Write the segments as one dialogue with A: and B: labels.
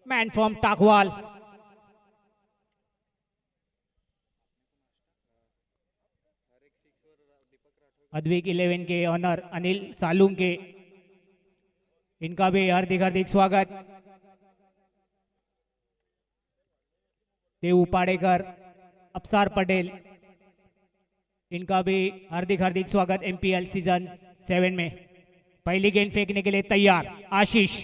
A: Man from Takwal. Advik 11 के honour Anil सालूम के, इनका भी हार्दिक हार्दिक स्वागत। देव पाड़ेकर, अफसार पटेल, इनका भी हार्दिक हार्दिक स्वागत एमपीएल सीजन 7 में। पहली गेंद फेंकने के लिए तैयार आशीष।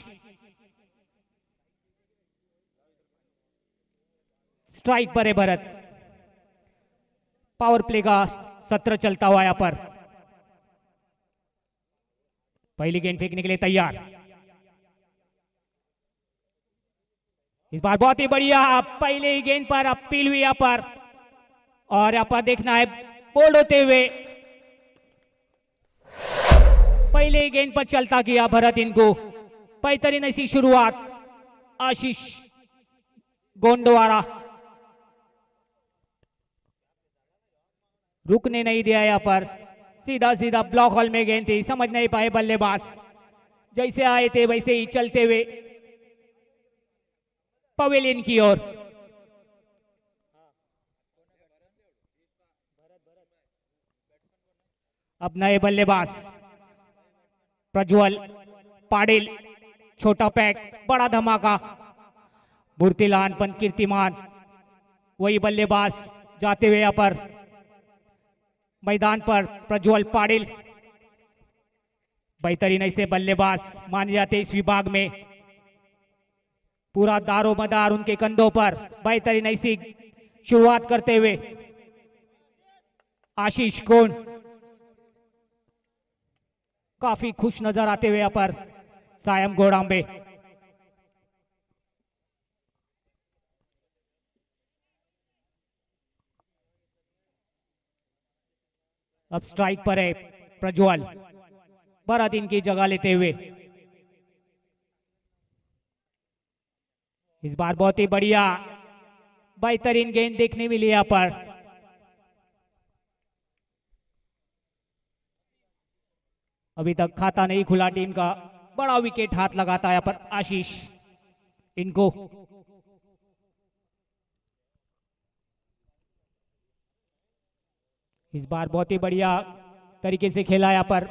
A: स्ट्राइक पर है भरत। पावर प्ले का सत्र चलता हुआ यहाँ पर। पहली गेंद फेंकने के लिए तैयार। इस बार बहुत ही बढ़िया पहले ही गेंद पर अपील हुई यहाँ पर, और यहाँ पर देखना है बोल्ड होते हुए पहले ही गेंद पर चलता किया भरत इनको। बेहतरीन ऐसी शुरुआत आशीष गोंडवारा, रुकने नहीं दिया यहाँ पर। सीधा सीधा ब्लॉक हॉल में गेंद थी, समझ नहीं पाए बल्लेबाज। जैसे आए थे वैसे ही चलते हुए पवेलियन की ओर। अब नए बल्लेबाज प्रज्वल पाटिल। छोटा पैक बड़ा धमाका। मूर्तिलान पन कीर्तिमान वही बल्लेबाज जाते हुए यहाँ पर मैदान पर। प्रज्वल पाटिल बेहतरीन ऐसे बल्लेबाज माने जाते इस विभाग में। पूरा दारोमदार उनके कंधों पर। बेहतरीन ऐसी शुरुआत करते हुए आशीष गोंड काफी खुश नजर आते हुए यहाँ पर सायम गोड़ांबे। अब स्ट्राइक पर है प्रज्वल, भरत इनकी जगह लेते हुए। इस बार बहुत ही बढ़िया बेहतरीन गेंद देखने मिली यहाँ पर। अभी तक खाता नहीं खुला टीम का। बड़ा विकेट हाथ लगाता है यहाँ पर आशीष इनको। इस बार बहुत ही बढ़िया तरीके से खेला यहाँ पर।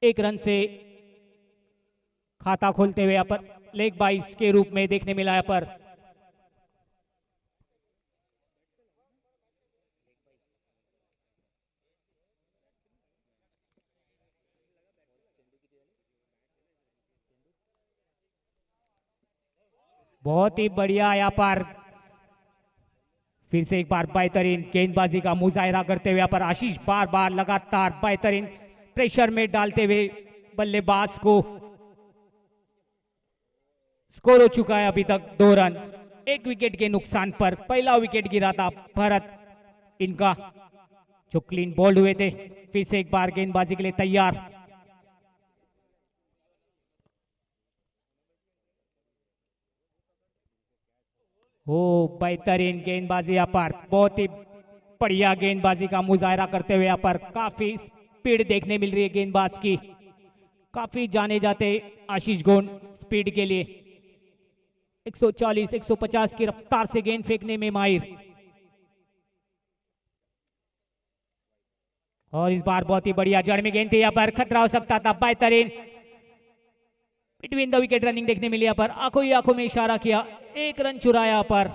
A: एक रन से खाता खोलते हुए यहाँ पर लेग बाइस के रूप में देखने मिला यहाँ पर। बहुत ही बढ़िया यहाँ पर फिर से एक बार बेहतरीन गेंदबाजी का मुजाहिरा करते हुए यहाँ पर आशीष बार बार लगातार बेहतरीन प्रेशर में डालते हुए बल्लेबाज को। स्कोर हो चुका है अभी तक 2 रन, 1 विकेट के नुकसान पर। पहला विकेट गिरा था भरत इनका जो क्लीन बॉल्ड हुए थे। फिर से एक बार गेंदबाजी के लिए तैयार। ओ बेहतरीन गेंदबाजी यहाँ पर। बहुत ही बढ़िया गेंदबाजी का मुजाहिरा करते हुए यहाँ पर। काफी स्पीड देखने मिल रही है गेंदबाज की। काफी जाने जाते आशीष गोंड स्पीड के लिए। 140 150 की रफ्तार से गेंद फेंकने में माहिर। और इस बार बहुत ही बढ़िया जड़ में गेंद थी यहाँ पर। खतरा हो सकता था। बेहतरीन बिटवीन द विकेट रनिंग देखने मिली यहाँ पर। आंखों ही आंखों में इशारा किया, 1 रन चुराया यहाँ पर।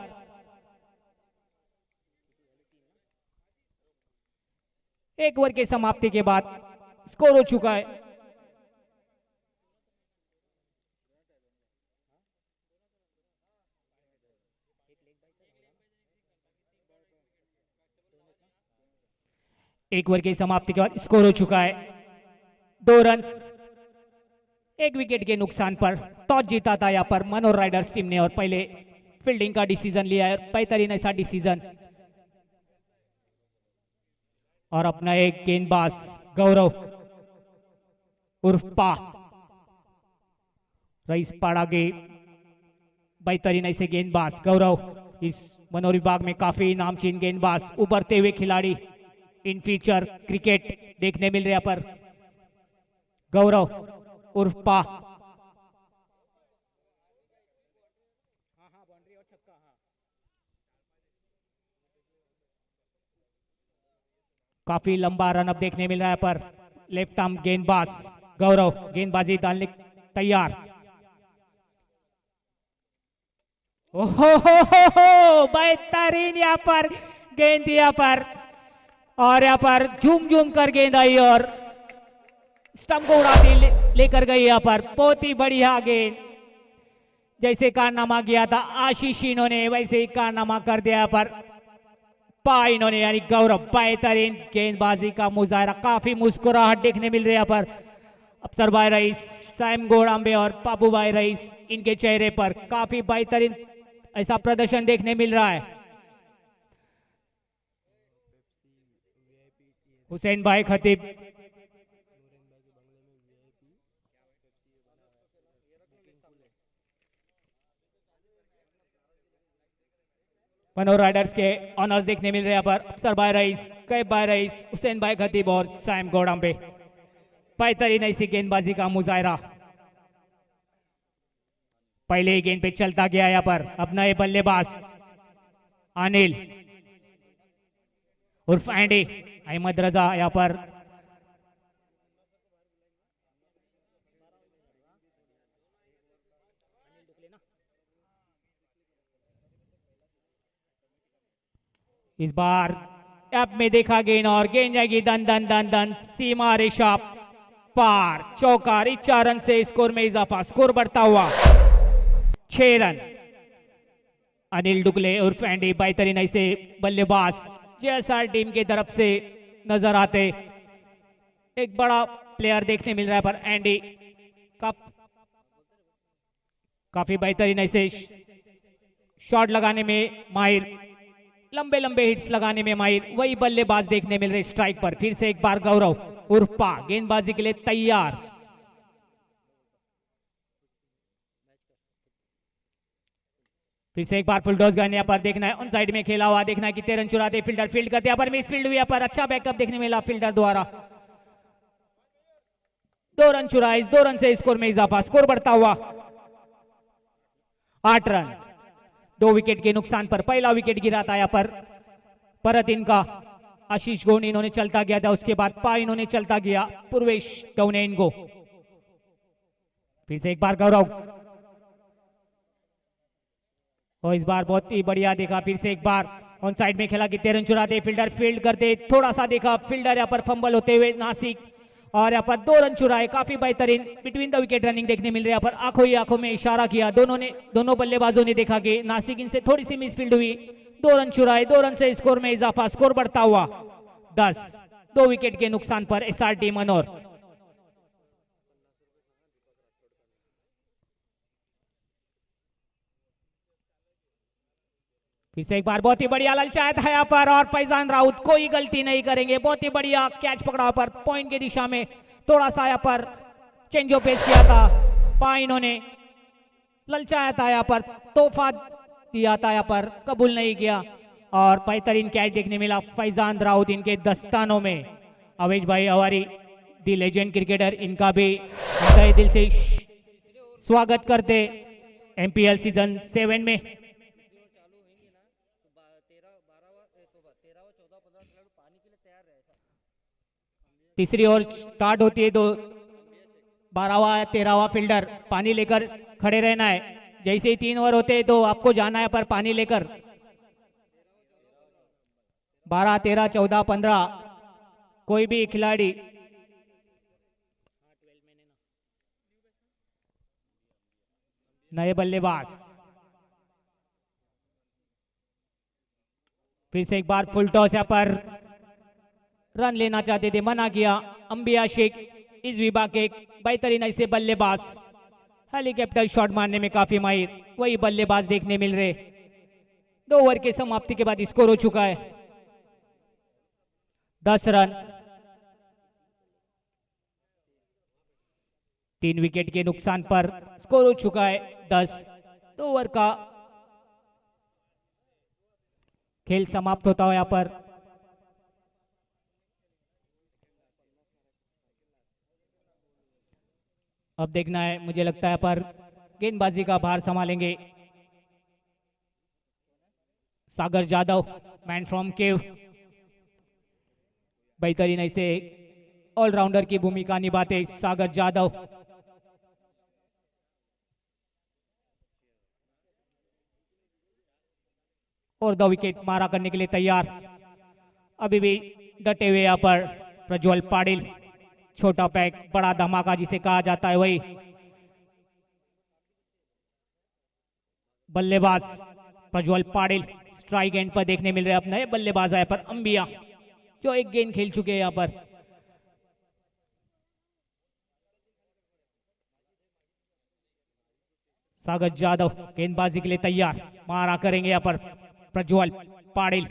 A: एक ओवर के समाप्ति के बाद स्कोर हो चुका है। एक ओवर की समाप्ति के बाद स्कोर हो चुका है 2 रन, 1 विकेट के नुकसान पर। टॉस जीता था यहाँ पर मनोर राइडर्स टीम ने और पहले फील्डिंग का डिसीजन लिया है। बेहतरीन ऐसा डिसीजन। और अपना एक गेंदबाज गौरव उर्फ पा रईस पाड़ा के बेहतरीन ऐसे गेंदबाज गौरव। इस मनोर विभाग में काफी नामचीन गेंदबाज, उभरते हुए खिलाड़ी इन फ्यूचर क्रिकेट देखने मिल रहे पर। गौरव उर्फ पा काफी लंबा रन अब देखने मिल रहा है पर लेफ्ट आर्म गेंदबाज गौरव गेंदबाजी डालने तैयार। ओहो बेहतरीन यहाँ पर गेंद यहाँ पर, और यहाँ पर झूम झूम कर गेंद आई और स्टंप को उड़ाती लेकर गई यहाँ पर। बहुत ही बढ़िया गेंद, जैसे कारनामा किया था आशीष इन्होंने वैसे ही कारनामा कर दिया यहाँ पर पा इन्होंने, यानी गौरव। बेहतरीन गेंदबाजी का मुजाहरा, काफी मुस्कुराहट देखने मिल रही है यहाँ पर अफसर भाई रईस, सैम गोड़ांबे और पापू भाई रईस, इनके चेहरे पर काफी बेहतरीन ऐसा प्रदर्शन देखने मिल रहा है। हुसैन भाई खतीब मनोहर राइडर्स के ऑनर्स देखने मिल रहे हैं पर अफसर भाई रईस, कैब भाई रईस, हुसैन भाई खतीब और सैम गोड़ांबे। बेहतरीन ऐसी गेंदबाजी का मुजाहरा, पहले ही गेंद पे चलता गया यहाँ पर। अब नए बल्लेबाज अनिल उर्फ एंडी अहमद रजा यहाँ पर इस बार ऐप में देखा गेंद और गेंद जाएगी दन दन दन दन सीमा रेखा पार, चौका। 4 रन से स्कोर में इजाफा, स्कोर बढ़ता हुआ 6 रन। अनिल डुगले उर्फ एंडी बेहतरीन ऐसे बल्लेबाज जेएसआर टीम की तरफ से नजर आते, एक बड़ा प्लेयर देखने मिल रहा है पर एंडी काफी बेहतरीन ऐसे शॉट लगाने में माहिर, लंबे लंबे हिट्स लगाने में माहिर, वही बल्लेबाज देखने मिल रहे स्ट्राइक पर। फिर से एक बार गौरव उर्फा गेंदबाजी के लिए तैयार। फिर से एक बार फुल टॉस गन यहाँ पर देखना है, ऑन साइड में खेला हुआ देखना है कि 13 रन चुराते फील्डर फील्ड करते, यहाँ पर मिस फील्ड हुई, यहाँ पर अच्छा बैकअप देखने मिला फील्डर द्वारा। 2 रन चुराए, 2 रन से स्कोर में इजाफा, स्कोर बढ़ता हुआ 8 रन। 2 विकेट के नुकसान पर पहला विकेट गिरा था यहाँ पर परत इनका आशीष गोनी, इन्होंने चलता गया था, उसके बाद पा इन्होंने चलता गया पूर्वेश डौने इनको। फिर से एक बार गौरव और इस बार बहुत ही बढ़िया देखा। फिर से एक बार ऑन साइड में खेला कि 13 रन चुराते फील्डर फील्ड करते, थोड़ा सा देखा फील्डर यहाँ पर फंबल होते हुए नासिक, और यहाँ पर 2 रन चुराए, काफी बेहतरीन बिटवीन द विकेट रनिंग देखने मिल रही है। यहाँ पर आंखों ही आंखों में इशारा किया दोनों बल्लेबाजों ने देखा कि नासिक इनसे थोड़ी सी मिसफील्ड हुई, 2 रन चुराए, 2 रन से स्कोर में इजाफा, स्कोर बढ़ता हुआ 10। 2 विकेट के नुकसान पर एसआरटी मनोर। फिर से एक बार बहुत ही बढ़िया ललचाया था यहाँ पर, और फैजान राउत कोई गलती नहीं करेंगे, बहुत ही बढ़िया कैच पकड़ा पर पॉइंट की दिशा में, थोड़ा सा यहाँ पर चेंज ऑफ पेस किया था पा, इन्होंने ललचाया था यहाँ पर, तोहफा दिया था यहाँ पर, कबूल नहीं किया, और बेहतरीन कैच देखने मिला फैजान राउत इनके दस्तानों में। अवेश भाई हवारी दी लेजेंड क्रिकेटर, इनका भी तहे दिल से स्वागत करते एमपीएल सीजन 7 में। तीसरी ओवर स्टार्ट होती है तो 12वां 13वां फील्डर पानी लेकर खड़े रहना है। जैसे ही 3 ओवर होते हैं तो आपको जाना है पर पानी लेकर। 12, 13, 14, 15 कोई भी खिलाड़ी नए बल्लेबाज। फिर से एक बार फुल टॉस यहाँ पर रन लेना चाहते थे, मना किया अंबिया शेख, इस विभाग के बेहतरीन ऐसे बल्लेबाज, हेलीकॉप्टर शॉट मारने में काफी माहिर, वही बल्लेबाज देखने मिल रहे। 2 ओवर के समाप्ति के बाद स्कोर हो चुका है 10 रन। 3 विकेट के नुकसान पर स्कोर हो चुका है 10। 2 ओवर का खेल समाप्त होता है यहाँ पर। अब देखना है, मुझे लगता है पर गेंदबाजी का भार संभालेंगे सागर जादव, मैन फ्रॉम केव, बेहतरीन ऐसे ऑलराउंडर की भूमिका निभाते सागर जादव। और 2 विकेट मारा करने के लिए तैयार, अभी भी डटे हुए यहाँ पर प्रज्वल पाटिल। छोटा पैक बड़ा धमाका जिसे कहा जाता है वही बल्लेबाज प्रज्वल पाटिल स्ट्राइक एंड पर देखने मिल रहे हैं। अब नए बल्लेबाज आए पर अंबिया जो एक गेंद खेल चुके हैं यहाँ पर। सागर जादव गेंदबाजी के लिए तैयार, मारा करेंगे यहाँ पर प्रज्वल पाटिल।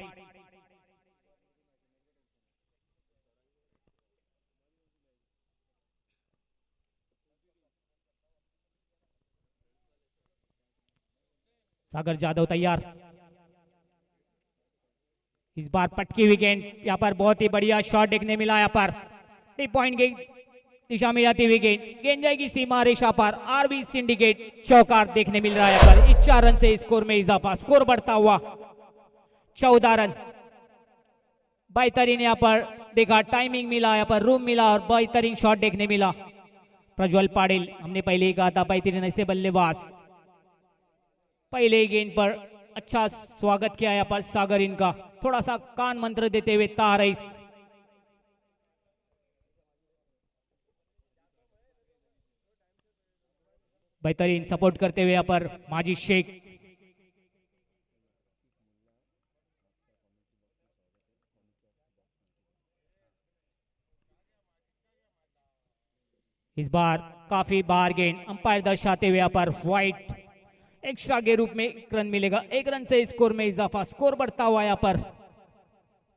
A: सागर जादव तैयार, इस बार पटकी हुई गेंद, यहाँ पर बहुत ही बढ़िया शॉट देखने मिला। यहाँ पर टी पॉइंट की दिशा में जाती हुई गेंद जाएगी सीमा रेखा पर। आरबी सिंडिकेट चौकार देखने मिल रहा है यहाँ पर। इस 4 रन से स्कोर में इजाफा, स्कोर बढ़ता हुआ 14 रन। बेहतरीन यहाँ पर देखा, टाइमिंग मिला यहाँ पर, रूम मिला और बेहतरीन शॉट देखने मिला। प्रज्वल पाटिल, हमने पहले ही कहा था बेहतरीन ऐसे बल्लेबाज। पहले ही गेंद पर अच्छा स्वागत किया यहाँ पर सागर इनका, थोड़ा सा कान मंत्र देते हुए तारईस। बेहतरीन सपोर्ट करते हुए यहाँ पर माजिद शेख। इस बार काफी बार गेंद अंपायर दर्शाते हुए यहाँ पर व्हाइट, एक्स्ट्रा के रूप में 1 रन मिलेगा। 1 रन से स्कोर में इजाफा, स्कोर बढ़ता हुआ यहाँ पर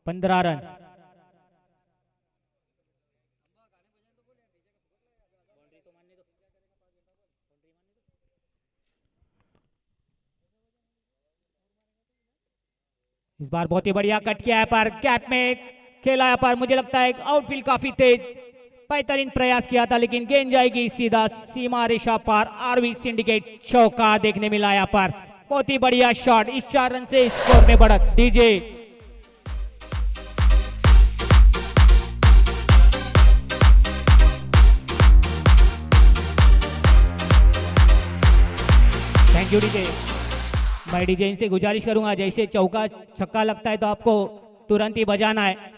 A: 15 रन। इस बार बहुत ही बढ़िया कट किया है पर कैप में खेला है पर मुझे लगता है आउटफील्ड काफी तेज, बेहतरीन प्रयास किया था लेकिन गेंद जाएगी सीधा सीमा रेखा पार। आरबी सिंडिकेट चौका देखने मिला यहाँ पर, बहुत ही बढ़िया शॉट। इस 4 रन से स्कोर में बढ़त। DJ thank you DJ. मैं डीजे इनसे गुजारिश करूंगा जैसे चौका छक्का लगता है तो आपको तुरंत ही बजाना है।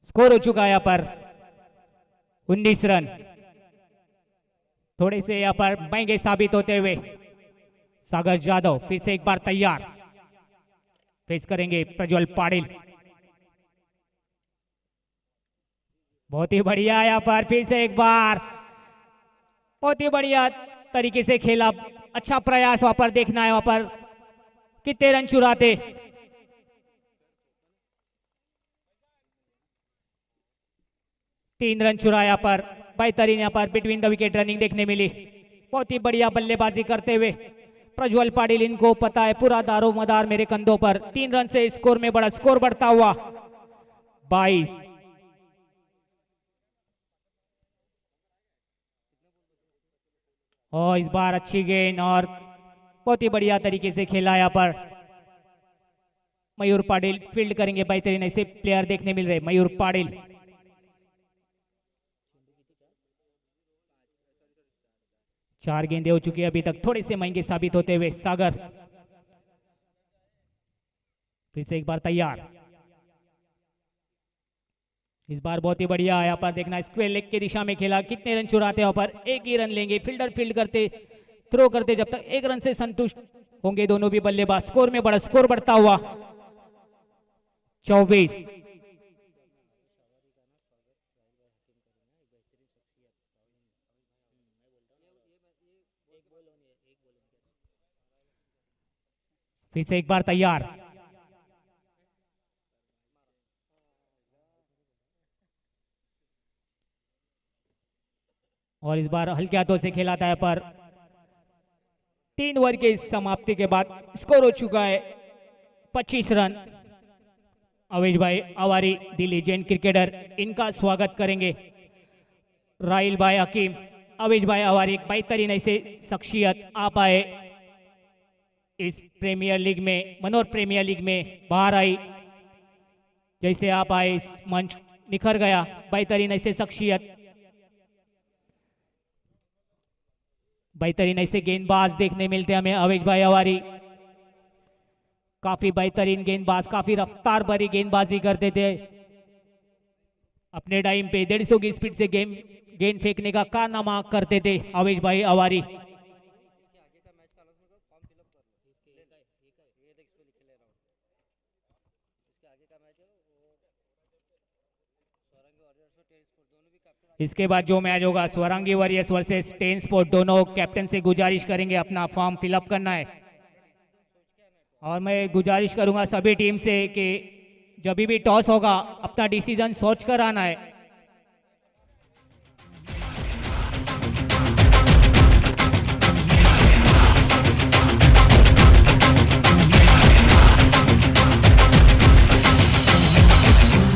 A: स्कोर हो चुका है यहाँ पर 19 रन। थोड़े से यहाँ पर महंगे साबित होते हुए सागर जादव फिर से एक बार तैयार, फेस करेंगे प्रज्वल पाटिल। बहुत ही बढ़िया यहाँ पर फिर से एक बार, बहुत ही बढ़िया तरीके से खेला, अच्छा प्रयास वहां पर देखना है वहां पर कितने रन चुराते। तीन रन चुराया पर बेहतरीन यहाँ पर बिटवीन द विकेट रनिंग देखने मिली। बहुत ही बढ़िया बल्लेबाजी करते हुए प्रज्वल पाटिल, इनको पता है पूरा दारो मदार मेरे कंधों पर। 3 रन से स्कोर में बढ़ा, स्कोर बढ़ता हुआ 22। और इस बार अच्छी गेंद और बहुत ही बढ़िया तरीके से खेला यहाँ पर मयूर पाटिल। फील्ड करेंगे, बेहतरीन ऐसे प्लेयर देखने मिल रहे मयूर पाटिल। चार गेंदें हो चुकी है अभी तक, थोड़े से महंगे साबित होते हुए सागर फिर से एक बार तैयार। इस बार बहुत ही बढ़िया यहाँ पर देखना, स्क्वायर लेग की दिशा में खेला। कितने रन चुराते हैं पर 1 ही रन लेंगे। फील्डर फील्ड करते, थ्रो करते, जब तक 1 रन से संतुष्ट होंगे दोनों भी बल्लेबाज। स्कोर में बढ़ा, स्कोर बढ़ता हुआ 24। फिर से एक बार तैयार। और इस बार हल्के हाथों से खेला था पर 3 ओवर के समाप्ति के बाद स्कोर हो चुका है 25 रन। अवेश भाई अवारी दी लीजेंड क्रिकेटर, इनका स्वागत करेंगे राहिल भाई हकीम, अवेश भाई आवारी एक बेहतरीन ऐसे शख्सियत आप आए इस प्रीमियर लीग में, मनोर प्रीमियर लीग में बाहर आई। जैसे आप आए इस मंच निखर गया, बेहतरीन ऐसे शख्सियत, बेहतरीन ऐसे गेंदबाज देखने मिलते हमें। अवेश भाई आवारी काफी बेहतरीन गेंदबाज, काफी रफ्तार भरी गेंदबाजी करते थे। अपने टाइम पे 150 की स्पीड से गेंद फेंकने का कारनामा करते थे अवेश भाई आवारी। इसके बाद जो मैच होगा Swarangi warriors versus ten sport, दोनों कैप्टन से गुजारिश करेंगे अपना फॉर्म फिलअप करना है। और मैं गुजारिश करूंगा सभी टीम से कि जब भी टॉस होगा अपना डिसीजन सोच कर आना है।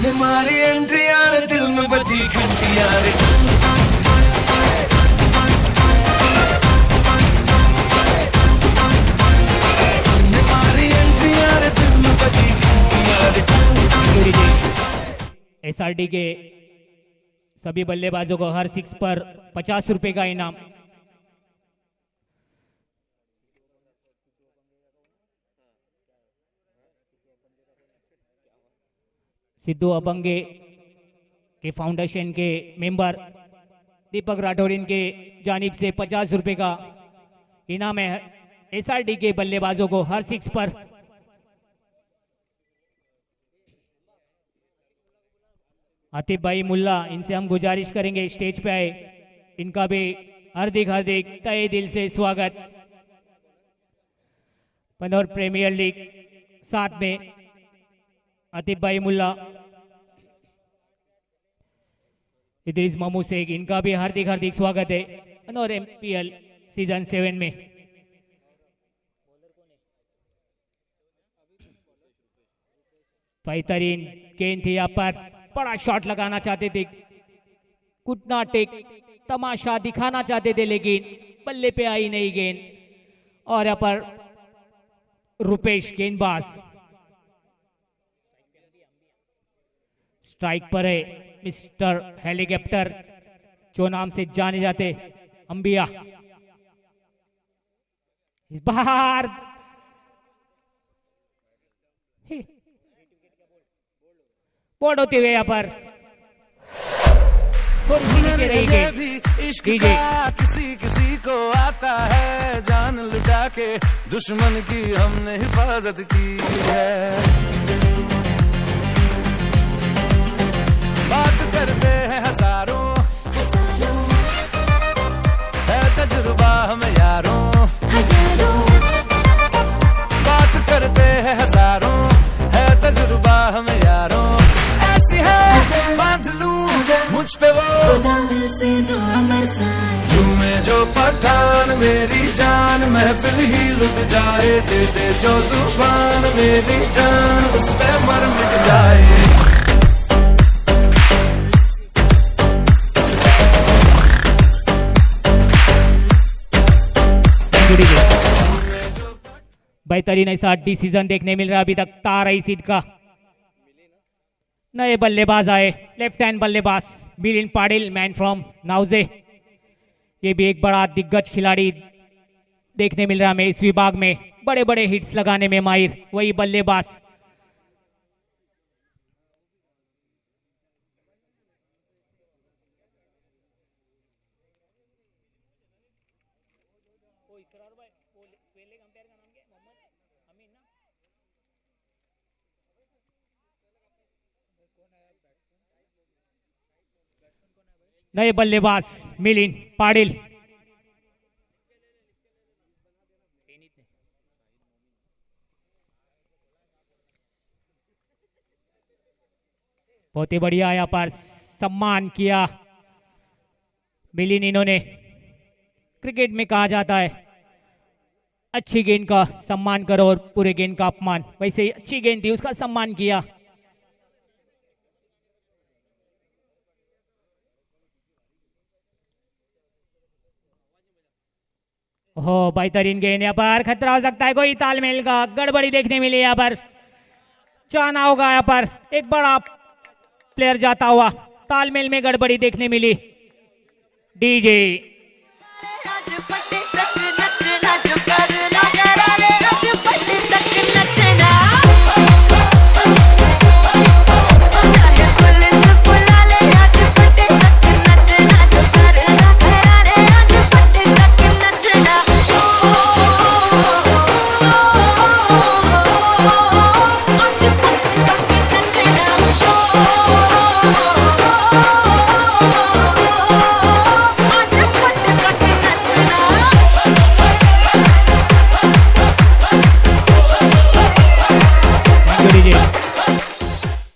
B: हमारी एंट्री यार दिल में बजी घंटी यार, हमारी एंट्री यार दिल में बजी घंटी यार।
A: एसआरडी के सभी बल्लेबाजों को हर 6 पर 50 रुपए का इनाम। सिद्धू अबंगे के फाउंडेशन के मेंबर दीपक राठौर इनके जानिब से 50 रुपए का इनाम है एसआरडी के बल्लेबाजों को हर 6 पर। आतिफ भाई मुल्ला, इनसे हम गुजारिश करेंगे स्टेज पे आए, इनका भी हार्दिक हार्दिक तहे दिल से स्वागत। मनोर प्रीमियर लीग साथ में आतिफ भाई मुल्ला, इदरीस मामू शेख, इनका भी हार्दिक हार्दिक स्वागत है मनोर एमपीएल सीजन 7 में। बेहतरीन गेंद थी, यहाँ पर बड़ा शॉट लगाना चाहते थे, कुटना टेक तमाशा दिखाना चाहते थे, लेकिन बल्ले पे आई नहीं गेंद। और यहाँ पर रुपेश गेंदबाज स्ट्राइक पर है, मिस्टर हेलीकॉप्टर जो नाम से जाने जाते अंबिया। इस बार बोर्ड होते हुए यहाँ पर
B: भी इश्क का किसी किसी को आता है, जान लुटा के दुश्मन की हमने हिफाजत की है। बात करते हैं हजारों, है तजुर्बा हमें यारों, बात करते हैं हजारों, है तजुर्बा हमें यारों। ऐसी है बांध लूं मुझ पे वो झूमे जो पठान मेरी जान, महफिल ही लुट जाए, दे दे जो जुबान मेरी जान, उस पे मर मिट जाए।
A: बेहतरीन ऐसा डिसीजन देखने मिल रहा है अभी तक तार ईसीद का। नए बल्लेबाज आए, लेफ्ट हैंड बल्लेबाज मिलिंद पाटिल, मैन फ्रॉम नाउजे। ये भी एक बड़ा दिग्गज खिलाड़ी देखने मिल रहा है हमें इस विभाग में, बड़े बड़े हिट्स लगाने में माहिर वही बल्लेबाज। नए बल्लेबाज मिलिंद पाटिल। बहुत ही बढ़िया यहाँ पर सम्मान किया मिलिंद। इन्होंने क्रिकेट में कहा जाता है अच्छी गेंद का सम्मान करो और पूरे गेंद का अपमान, वैसे ही अच्छी गेंद थी उसका सम्मान किया। हो बेहतरीन गेंद, यहाँ पर खतरा हो सकता है, कोई तालमेल का गड़बड़ी देखने मिली यहाँ पर। जाना होगा यहाँ पर, एक बड़ा प्लेयर जाता हुआ, तालमेल में गड़बड़ी देखने मिली। डीजे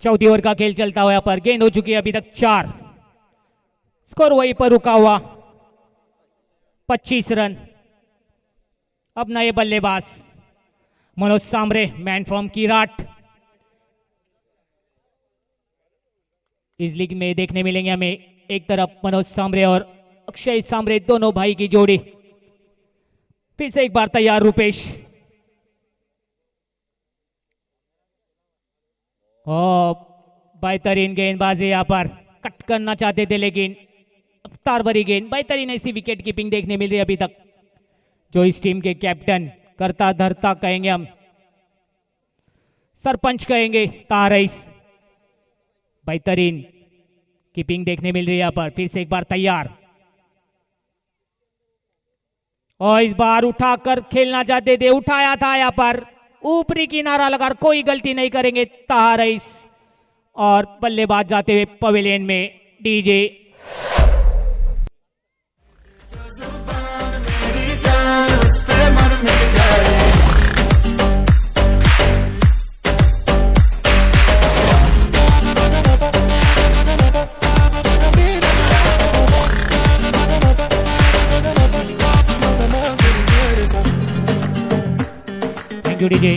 A: चौथी ओवर का खेल चलता हुआ, यहाँ पर गेंद हो चुकी है अभी तक 4, स्कोर वहीं पर रुका हुआ 25 रन। अब नए बल्लेबाज मनोज सांबरे, मैन फ्रॉम किराट। इस लीग में देखने मिलेंगे हमें एक तरफ मनोज सांबरे और अक्षय सांबरे, दोनों भाई की जोड़ी। फिर से एक बार तैयार रूपेश, बेहतरीन गेंदबाजी, यहाँ पर कट करना चाहते थे लेकिन रफ्तार भरी गेंद, बेहतरीन ऐसी विकेट कीपिंग देखने मिल रही है अभी तक, जो इस टीम के कैप्टन, करता धरता कहेंगे हम, सरपंच कहेंगे, तार रईस। बेहतरीन कीपिंग देखने मिल रही है यहाँ पर। फिर से एक बार तैयार, और इस बार उठाकर खेलना चाहते थे, उठाया था यहाँ पर, ऊपरी किनारा लगा, कोई गलती नहीं करेंगे तार रईस। और बल्लेबाज जाते हुए पवेलियन में डीजे।
B: मेरी जान उस पे मर मिट जाए।
A: Thank you DJ.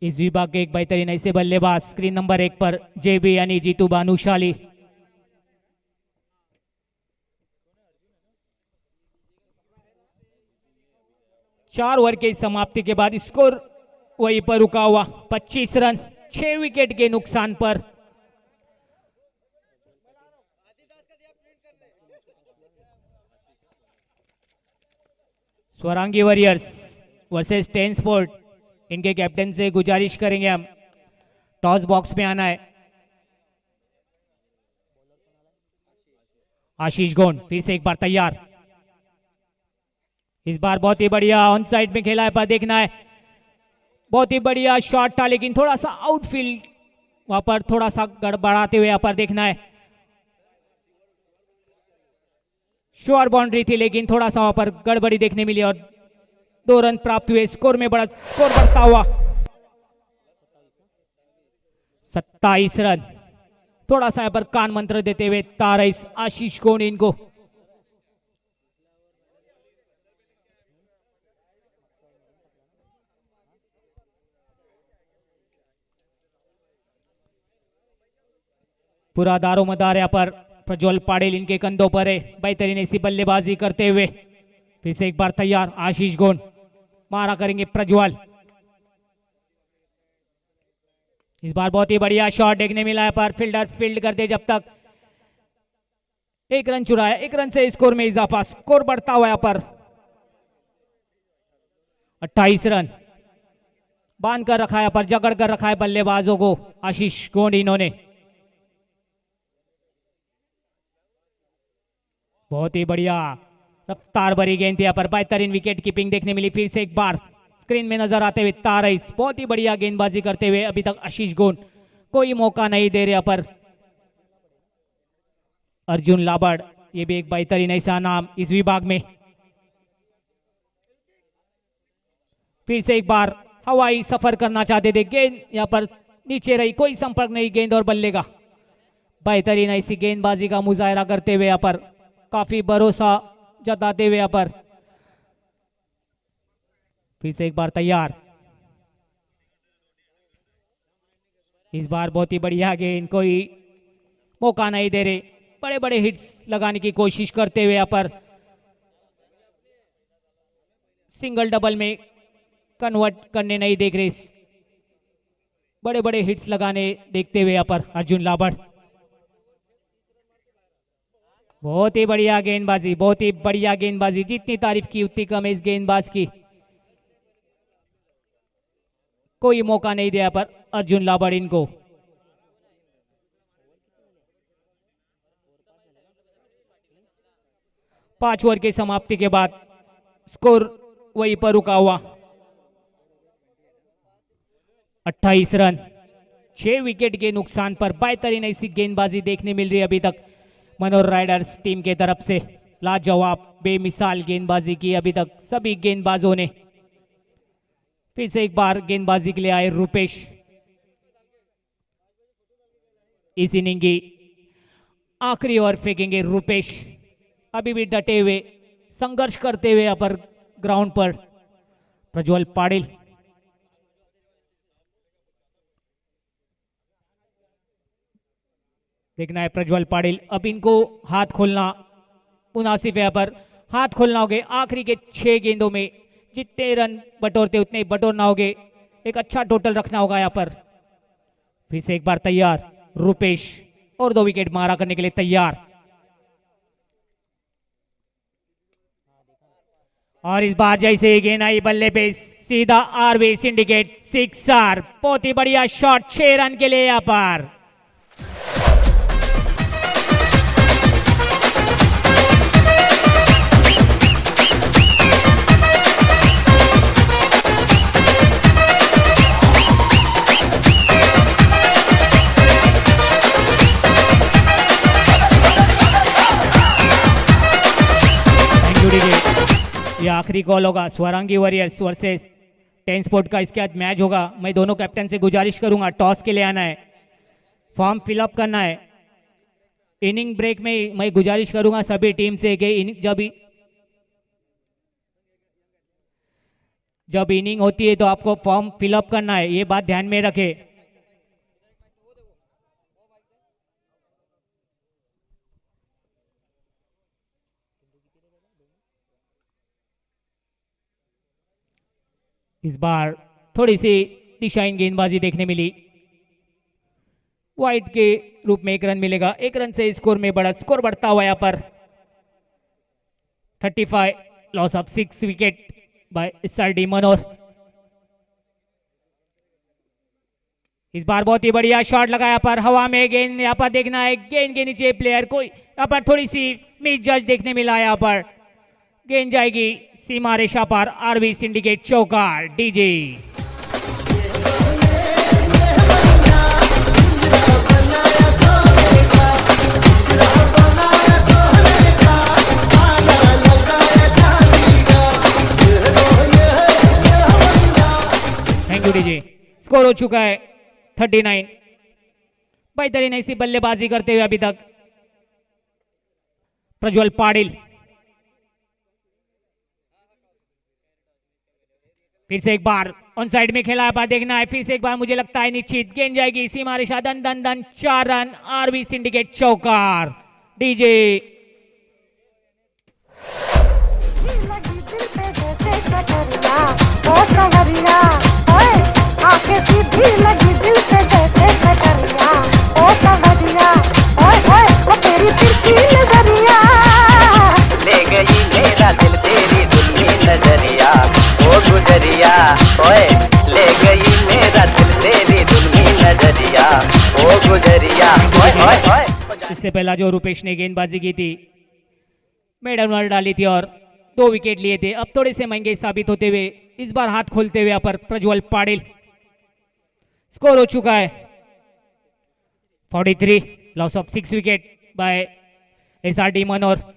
A: इस विभाग के एक बेहतरीन ऐसे बल्लेबाज स्क्रीन नंबर 1 पर जेबी यानी जीतू भानुशाली। चार ओवर के समाप्ति के बाद स्कोर वहीं पर रुका हुआ 25 रन, 6 विकेट के नुकसान पर। स्वरांगी वॉरियर्स वर्सेस 10 स्पोर्ट, इनके कैप्टन से गुजारिश करेंगे हम, टॉस बॉक्स में आना है। आशीष गोंड फिर से एक बार तैयार, इस बार बहुत ही बढ़िया ऑन साइड में खेला है, पर देखना है, बहुत ही बढ़िया शॉट था लेकिन थोड़ा सा आउटफील्ड वहां पर थोड़ा सा गड़बड़ाते हुए यहाँ पर देखना है। श्योर बाउंड्री थी लेकिन थोड़ा सा वहां पर गड़बड़ी देखने मिली और 2 रन प्राप्त हुए। स्कोर में बड़ा स्कोर बढ़ता हुआ 27 रन। थोड़ा सा यहाँ पर कान मंत्र देते हुए तार रईस, आशीष गोंड इनको। पूरा दारोमदार यहाँ पर प्रज्वल पाटिल इनके कंधों पर है, बेहतरीन ऐसी बल्लेबाजी करते हुए। फिर से एक बार तैयार, आशीष गोंड, मारा करेंगे प्रज्वल। इस बार बहुत ही बढ़िया शॉट देखने मिला है, पर फील्डर फील्ड करते जब तक 1 रन चुराया, 1 रन से स्कोर में इजाफा, स्कोर बढ़ता हुआ यहाँ पर 28 रन। बांध कर रखा है पर, जकड़ कर रखा है बल्लेबाजों को आशीष गोंड इन्होंने। बहुत ही बढ़िया रफ्तार भरी गेंद थी यहाँ पर, बेहतरीन विकेट कीपिंग देखने मिली। फिर से एक बार स्क्रीन में नजर आते हुए तार रईस, बहुत ही बढ़िया गेंदबाजी करते हुए अभी तक आशीष गोंड, कोई मौका नहीं दे रहे यहाँ पर। अर्जुन लाबड़, ये भी एक बेहतरीन ऐसा नाम इस विभाग में। फिर से एक बार हवाई सफर करना चाहते थे, गेंद यहाँ पर नीचे रही, कोई संपर्क नहीं गेंद और बल्ले का। बेहतरीन ऐसी गेंदबाजी का मुजाहरा करते हुए यहाँ पर, काफी भरोसा जताते हुए यहाँ पर। फिर से एक बार तैयार, इस बार बहुत ही बढ़िया गेंद, कोई मौका नहीं दे रहे, बड़े बड़े हिट्स लगाने की कोशिश करते हुए यहाँ पर सिंगल डबल में कन्वर्ट करने नहीं देख रहे, बड़े बड़े हिट्स लगाने देखते हुए यहाँ पर अर्जुन लाबड़। बहुत ही बढ़िया गेंदबाजी, बहुत ही बढ़िया गेंदबाजी, जितनी तारीफ की उतनी कम है इस गेंदबाज की। कोई मौका नहीं दिया पर अर्जुन लाबड़ इनको। पांच ओवर की समाप्ति के बाद स्कोर वहीं पर रुका हुआ, 28 रन, 6 विकेट के नुकसान पर बेहतरीन ऐसी गेंदबाजी देखने मिल रही है अभी तक मनोहर राइडर्स टीम के तरफ से। लाजवाब बेमिसाल गेंदबाजी की अभी तक सभी गेंदबाजों ने। फिर से एक बार गेंदबाजी के लिए आए रुपेश। इस इनिंग की आखिरी ओवर फेंकेंगे रुपेश, अभी भी डटे हुए संघर्ष करते हुए यहाँ पर ग्राउंड पर प्रज्वल पाटिल। देखना है प्रज्वल पाटिल, अब इनको हाथ खोलना मुनासिब है, यहाँ पर हाथ खोलना होगे। आखिरी के 6 गेंदों में जितने रन बटोरते उतने ही बटोरना होगे, एक अच्छा टोटल रखना होगा यहाँ पर। फिर से एक बार तैयार रुपेश, और 2 विकेट मारा करने के लिए तैयार। और इस बार जैसे ही गेंद आई बल्ले पे सीधा आरबी सिंडिकेट सिक्सर, बहुत ही बढ़िया शॉट, 6 रन के लिए यहाँ पर। ये आखिरी कॉल होगा स्वरांगी वॉरियर्स वर्सेस 10 स्पोर्ट का, इसके बाद मैच होगा। मैं दोनों कैप्टन से गुजारिश करूंगा टॉस के लिए आना है, फॉर्म फिलअप करना है। इनिंग ब्रेक में मैं गुजारिश करूंगा सभी टीम से कि जब इनिंग होती है तो आपको फॉर्म फिलअप करना है, ये बात ध्यान में रखें। इस बार थोड़ी सी दिशाहीन गेंदबाजी देखने मिली, वाइट के रूप में 1 रन मिलेगा। 1 रन से स्कोर में बड़ा स्कोर बढ़ता हुआ यहाँ पर 35, loss of 6 wicket bye SRD मनोहर। इस बार बहुत ही बढ़िया शॉट लगाया पर हवा में गेंद, यहाँ पर देखना है गेंद के नीचे प्लेयर को, यहाँ पर थोड़ी सी मिस जज देखने मिला। यहाँ पर गेंद जाएगी सीमा रेखा पर, आरबी सिंडिकेट चौकार DJ. Thank you DJ. Score हो चुका है 39। बेहतरीन ऐसी बल्लेबाजी करते हुए अभी तक प्रज्वल पाटिल। फिर से एक बार ऑन साइड में खेला है, देखना है फिर से एक बार, मुझे लगता है निश्चित गेंद जाएगी सीमा रेखा, दन दन दन, 4 रन, आरबी सिंडिकेट चौकार डीजे।
C: ले गई मेरा दिल तेरी दुल्हनी नजरिया, ओ गुजरिया ओए, ले गई मेरा दिल तेरी दुल्हनी नजरिया, ओ गुजरिया ओए ओए ओए।
A: इससे पहला जो रुपेश ने गेंदबाजी की थी, मैडम मार डाली थी और 2 विकेट लिए थे, अब थोड़े से महंगे साबित होते हुए इस बार हाथ खोलते हुए यहाँ पर प्रज्वल पाटिल। स्कोर हो चुका है 43, loss of 6 wicket bye SRD मनोहर।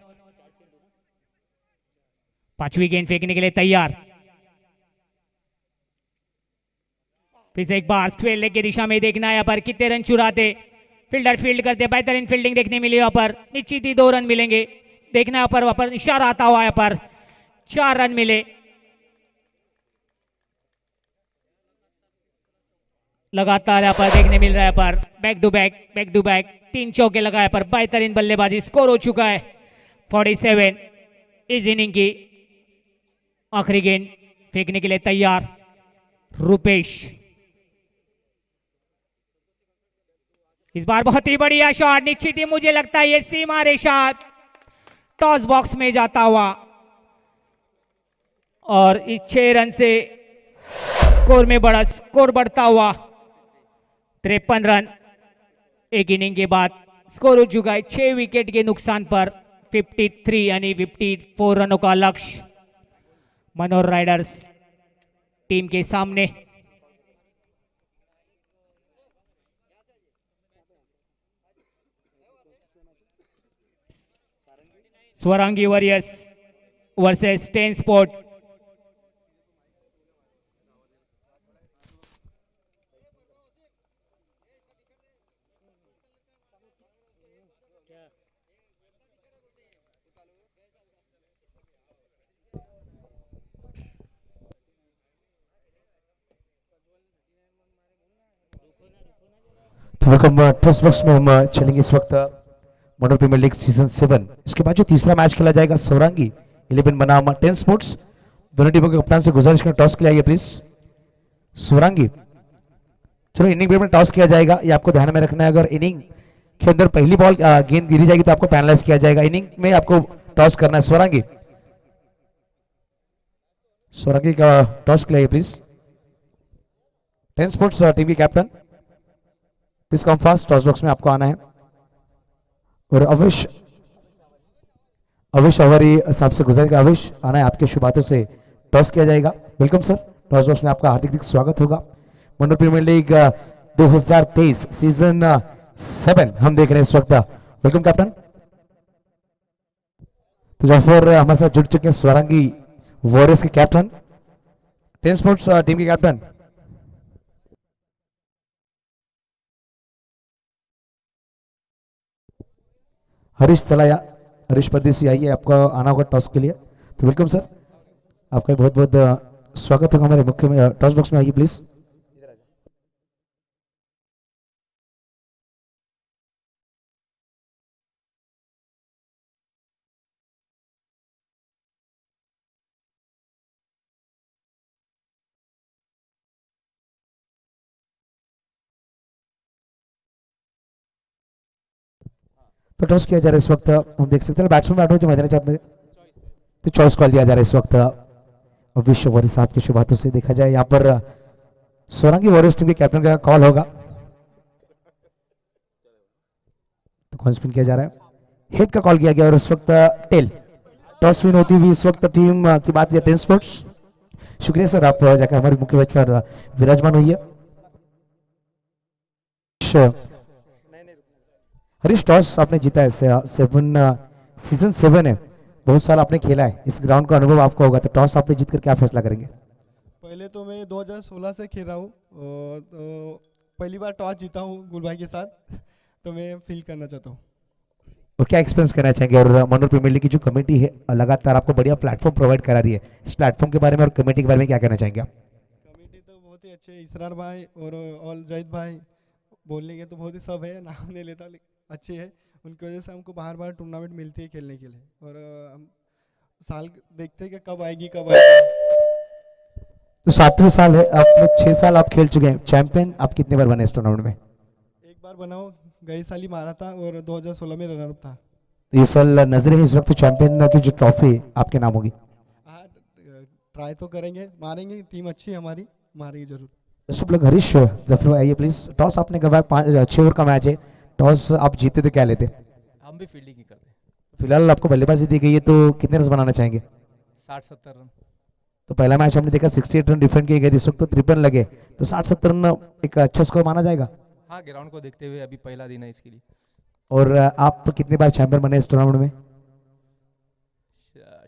A: 5वीं गेंद फेंकने के लिए तैयार। फिर से एक बार स्क्वेयर लेग की दिशा में देखना है यहाँ पर कितने रन चुराते, फील्डर फील्ड करते, बेहतरीन फील्डिंग देखने मिली यहाँ पर, निश्चित ही 2 रन मिलेंगे। देखना यहाँ पर, वहां पर इशारा आता हुआ यहाँ पर 4 रन मिले। लगातार यहाँ पर देखने मिल रहा है पर बैक टू बैक 3 चौके लगाए पर बेहतरीन बल्लेबाजी। स्कोर हो चुका है 47 इस इनिंग की आखिरी गेंद फेंकने के लिए तैयार रुपेश। इस बार बहुत ही बढ़िया शॉट, निश्चित ही मुझे लगता है ये सीमा रेखा टॉस बॉक्स में जाता हुआ और इस 6 रन से स्कोर बढ़ता हुआ 53 रन। एक इनिंग के बाद स्कोर हो चुका है 6 विकेट के नुकसान पर 53 यानी 54 रनों का लक्ष्य मनोहर राइडर्स टीम के सामने। Swarangi warriors versus 10 sport.
D: तो वेलकम टेस्ट बॉक्स में हम चलेंगे इस वक्त मनोहर प्रीमियर लीग सीजन 7। इसके बाद जो तीसरा मैच खेला जाएगा सौरंगी 11 बनाम 10 स्पोर्ट्स। दोनों टीमों के कप्तान से गुजारिश करें टॉस के लिए आइए प्लीज। सौरंगी, चलो इनिंग में टॉस किया जाएगा, ये आपको ध्यान में रखना है। अगर इनिंग के अंदर पहली बॉल गेंद गिरी जाएगी तो आपको पैनलाइज किया जाएगा। इनिंग में आपको टॉस करना है। सौरंगी, सौरंगी का टॉस के लिए आइए प्लीज। 10 स्पोर्ट्स टीम के captain please come fast, toss box में आपको आना है। और अविश अवरी साहब से गुजारिश, अविश आना है, आपके शुभ हाथों से टॉस किया जाएगा। वेलकम सर, टॉस बॉक्स में आपका हार्दिक स्वागत होगा। मनोहर प्रीमियर लीग 2023 सीजन 7 हम देख रहे हैं इस वक्त। Welcome captain. तो जाफर हमारे साथ जुड़ चुके हैं स्वरांगी वॉरियर्स के कैप्टन, 10 स्पोर्ट्स टीम के कैप्टन। हरीश चलाया, हरीश परदेसी आइए, आपको आना होगा टॉस के लिए। तो वेलकम सर, आपका बहुत बहुत स्वागत होगा हमारे मुख्य में टॉस बॉक्स में आइए प्लीज। तो टॉस किया जा रहा है इस वक्त, हम देख सकते हैं बैट्समैन बैट हो जो मैदान चाहते हैं तो चॉइस कॉल दिया जा रहा है इस वक्त अविश वॉरियर साहब के शुभ हाथों से। देखा जाए यहाँ पर सोरंगी वॉरियर्स टीम के कैप्टन का कॉल होगा, तो कौन स्पिन किया जा रहा है, हेड का कॉल किया गया और इस वक्त टेल टॉस विन होती हुई इस वक्त टीम की बात 10 स्पोर्ट्स। शुक्रिया सर, आप जाकर हमारे मुख्य मंच पर विराजमान हुई है। हरीश, टॉस आपने जीता है, सीजन 7 है, बहुत साल आपने खेला है, इस ग्राउंड का अनुभव आपको होगा, तो टॉस आपने जीतकर क्या फैसला करेंगे?
E: पहले तो मैं 2016 से खेल रहा हूँ, तो पहली बार टॉस जीता हूँ गुलभाई के साथ, तो मैं फील करना चाहता हूँ।
D: और क्या एक्सपीरियंस करना चाहेंगे? और मनोहर प्रीमियर लीग की जो कमेटी है लगातार आपको बढ़िया प्लेटफॉर्म प्रोवाइड करा रही है, इस प्लेटफॉर्म के बारे में और कमेटी के बारे में क्या कहना चाहेंगे आप?
E: कमेटी तो बहुत ही अच्छे, इसरार भाई और जैद भाई बोलने के तो बहुत ही सब है, नाम नहीं लेता, अच्छे है, उनकी वजह से हमको बार बार टूर्नामेंट मिलती है खेलने के लिए, और हम साल देखते हैं कि कब आएगी।
D: तो 7वें साल है, आपने 6 साल आप खेल चुके हैं, चैंपियन आप कितने बार बने इस टूर्नामेंट में?
E: एक बार बनाओ, गई साल ही मारा था और 2016 में रनर था।
D: तो ये साल नजरे है इस वक्त चैंपियन की जो ट्रॉफी आपके नाम होगी?
E: हाँ, ट्राई तो करेंगे, मारेंगे, टीम अच्छी है हमारी, मारेंगे जरूर।
D: सब लोग हरीश जफर आइए प्लीज। टॉस आपने गवाया, 6 ओवर का मैच है, टॉस आप जीते तो क्या लेते?
F: हम भी फील्डिंग ही करते हैं।
D: फिलहाल आपको बल्लेबाजी दी गई है, तो कितने रन बनाना चाहेंगे?
F: 60-70 रन।
D: तो पहला मैच हमने देखा 68 रन डिफेंड किए गए, इस वक्त तो 53 लगे, तो 60-70 रन एक अच्छा स्कोर माना जाएगा।
F: हाँ, ग्राउंड को देखते हुए अभी पहला दिन है इसके लिए।
D: और आप कितनी बार चैंपियन बने इस टूर्नामेंट में?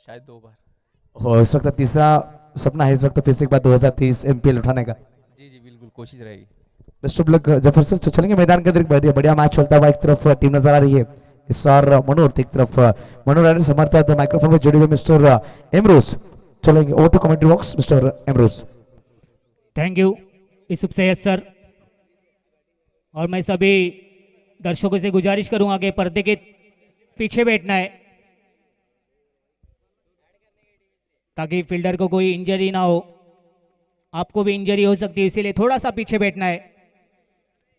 F: शायद 2 बार।
D: और इस वक्त तीसरा सपना है इस वक्त फिर से एक बार 2030 एमपीएल उठाने का?
F: जी जी बिल्कुल, कोशिश रहेगी।
D: Best of luck Zafar sir. तो चलेंगे मैदान के अंदर, बढ़िया मैच चलता हुआ, एक तरफ टीम नजर आ रही है इस और मनोहर, एक तरफ मनोहर राइडर समर्थक माइक्रोफोन में जुड़े हुए मिस्टर एमरोज। चलेंगे over to commentary box, mister एमरोज।
A: Thank you Yusuf Syed sir. और मैं सभी दर्शकों से गुजारिश करूंगा कि पर्दे के पीछे बैठना है ताकि फील्डर को कोई इंजरी ना हो, आपको भी इंजरी हो सकती है, इसीलिए थोड़ा सा पीछे बैठना है,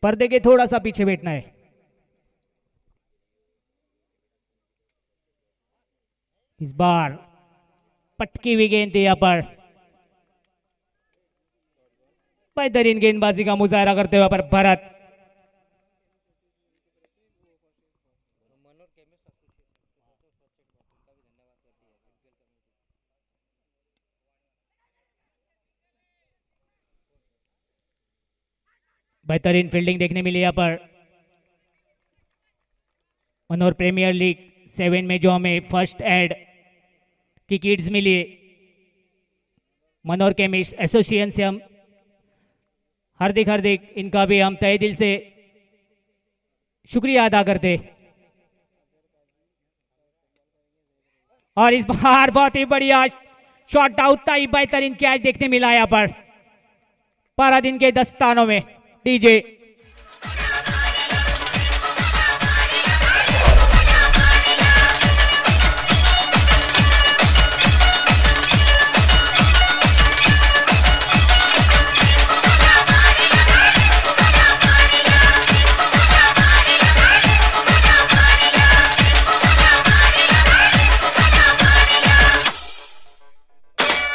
A: पर्दे के थोड़ा सा पीछे बैठना है। इस बार पटकी हुई गेंद थी यहाँ पर, बेहतरीन गेंदबाजी का मुजाहरा करते हुए पर भरत। बेहतरीन फील्डिंग देखने मिली यहाँ पर। मनोहर प्रीमियर लीग 7 में जो हमें फर्स्ट एड की किट्स मिली, मनोहर केमिस्ट एसोसिएशन से हम हार्दिक इनका भी हम तहे दिल से शुक्रिया अदा करते। और इस बार बहुत ही बढ़िया शॉट आउट था, बेहतरीन कैच देखने मिला यहाँ पर पारादीन के दस्तानों में। डीजे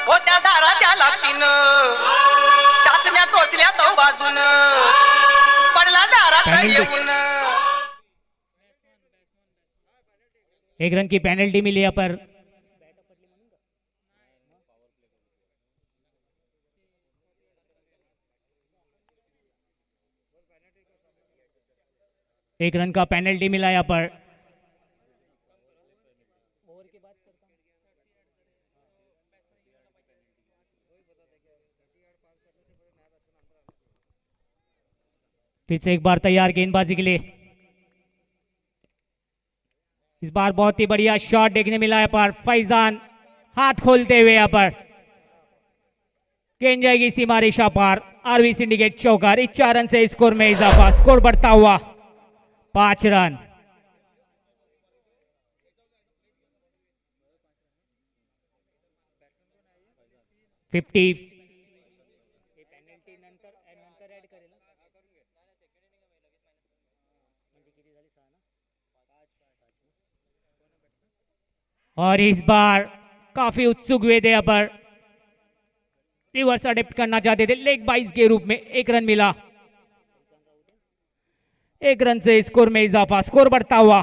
G: होत्या दारा त्या लागतीन टाचण्या टोचल्या तो बाजून पडला दारात येऊन।
A: एक रन की पेनल्टी मिली यहाँ पर। एक रन का पेनल्टी मिला यहाँ पर। फिर से एक बार तैयार गेंदबाजी के लिए। इस बार बहुत ही बढ़िया शॉट देखने मिला है पर फैजान हाथ खोलते हुए यहाँ पर गेंद जाएगी सीमा रेखा पार। आरवी सिंडिकेट चौकार। इस 4 रन से स्कोर में इजाफा, स्कोर बढ़ता हुआ 5 रन। फिफ्टी और इस बार काफी उत्सुक हुए थे यहाँ पर, रिवर्स अडेप्ट करना चाहते थे लेग बाइज के रूप में। 1 रन मिला, 1 रन से स्कोर में इजाफा, स्कोर बढ़ता हुआ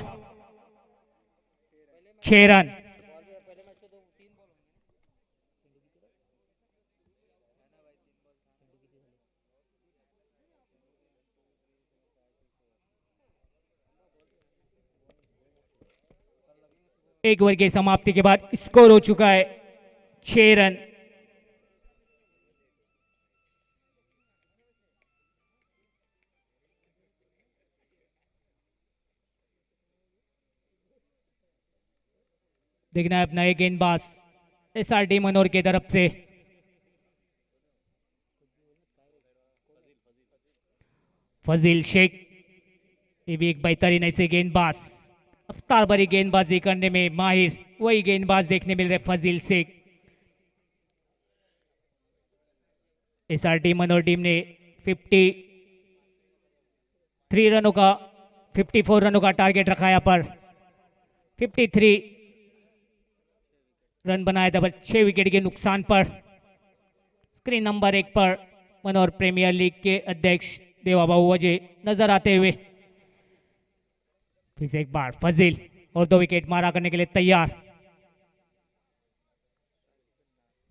A: 6 रन। एक ओवर की समाप्ति के बाद स्कोर हो चुका है 6 रन। देखना है अपना एक गेंदबाज एसआरडी मनोहर की तरफ से। फजील शेख, ये भी एक बेहतरीन ऐसे गेंदबाज, रफ्तार भरी गेंदबाजी करने में माहिर, वही गेंदबाज देखने मिल रहे फजील शेख। एसआरडी मनोहर टीम ने 54 रनों का टारगेट रखा यहाँ पर। 53 रन बनाया था, 6 विकेट के नुकसान पर। स्क्रीन नंबर 1 पर मनोहर प्रीमियर लीग के अध्यक्ष देवाबाबू वजह नजर आते हुए। फिर से एक बार फजील और 2 विकेट मारा करने के लिए तैयार।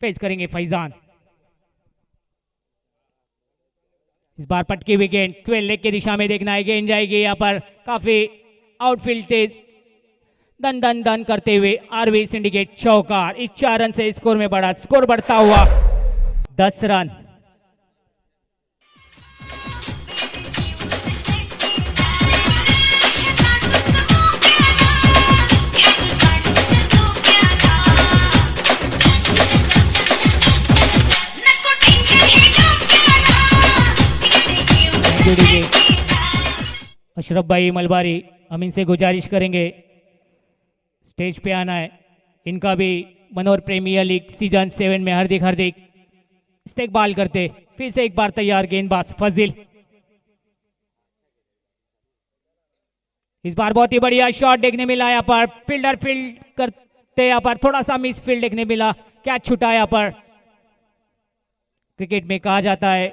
A: फेस करेंगे फैजान। इस बार पटकी हुई गेंद 12 लेग की दिशा में देखना है, गेंद जाएगी यहाँ पर काफी आउटफील्ड तेज दन दन दन करते हुए। आरवी सिंडिकेट चौकार। इस 4 रन से स्कोर में बढ़ा, स्कोर बढ़ता हुआ 10 रन। अशरफ भाई मलबारी, हम इनसे गुजारिश करेंगे स्टेज पे आना है। इनका भी मनोहर प्रीमियर लीग सीजन 7 में हार्दिक हार्दिक इस्तेकबाल करते। फिर से एक बार तैयार गेंदबाज फजील। इस बार बहुत ही बढ़िया शॉट देखने मिला यहाँ पर, फील्डर फील्ड करते यहाँ पर थोड़ा सा मिस फील्ड देखने मिला, कैच छूटा यहाँ पर। क्रिकेट में कहा जाता है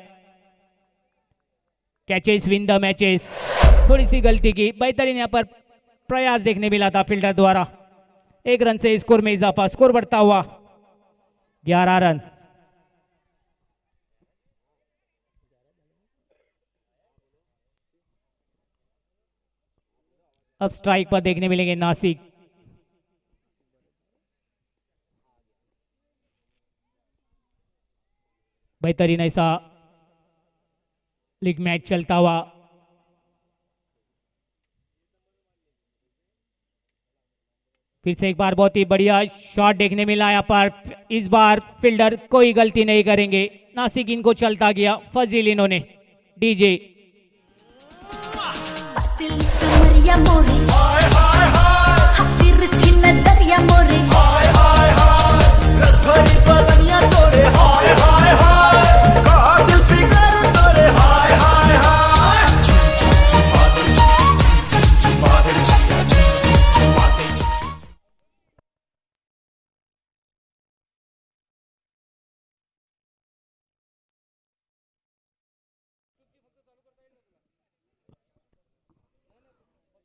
A: कैचेस विन द मैचेस, थोड़ी सी गलती की, बेहतरीन यहाँ पर प्रयास देखने मिला था फील्डर द्वारा। 1 रन से स्कोर में इजाफा, स्कोर बढ़ता हुआ 11 रन। अब स्ट्राइक पर देखने मिलेंगे नासिक। बेहतरीन ऐसा लीग मैच चलता हुआ। फिर से एक बार बहुत ही बढ़िया शॉट देखने मिला यहाँ पर। इस बार फील्डर कोई गलती नहीं करेंगे, नासिक इनको चलता गया, फजील इन्होंने डीजे।
H: दिल कमरिया मोरे तिरछी नजरिया मोरे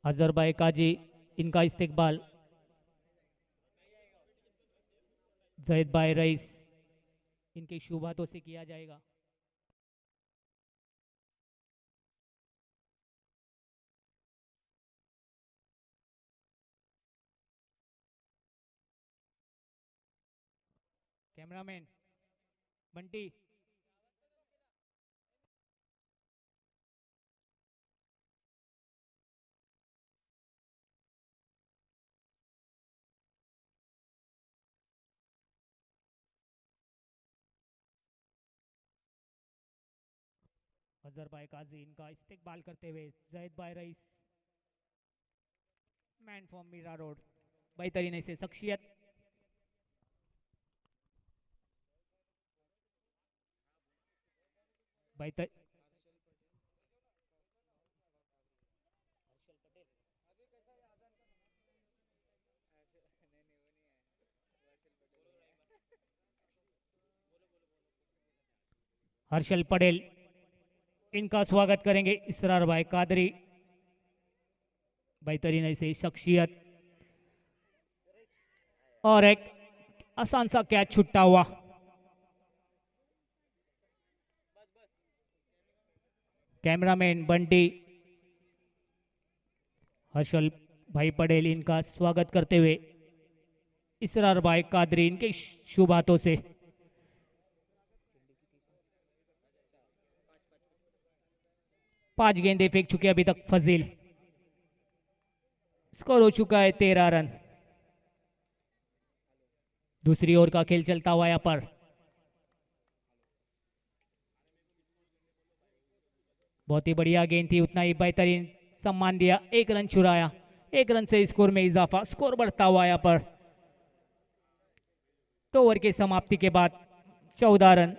A: अजहर भाई काजी, इनका इस्तेकबाल। जैद भाई रईस, इनके शुभ हाथों से किया जाएगा। कैमरामैन बंटी, अजहर भाई काजी, इनका इस्तेकबाल करते हुए जैद भाई rice, man from Meera road, बेहतरीन ऐसे शख्सियत। बेहतर हर्षल पटेल, इनका स्वागत करेंगे इसरार भाई कादरी, बेहतरीन ऐसे शख्सियत। और एक आसान सा कैच छुट्टा हुआ। कैमरामैन बंटी, हर्षल भाई पटेल, इनका स्वागत करते हुए इसरार भाई कादरी, इनके शुभ हाथों से। पांच गेंदे फेंक चुके अभी तक फजील। स्कोर हो चुका है 13 रन। दूसरी ओवर का खेल चलता हुआ यहाँ पर। बहुत ही बढ़िया गेंद थी, उतना ही बेहतरीन सम्मान दिया, 1 रन चुराया, 1 रन से स्कोर में इजाफा, स्कोर बढ़ता हुआ यहाँ पर। 2 ओवर की समाप्ति के बाद 14 रन।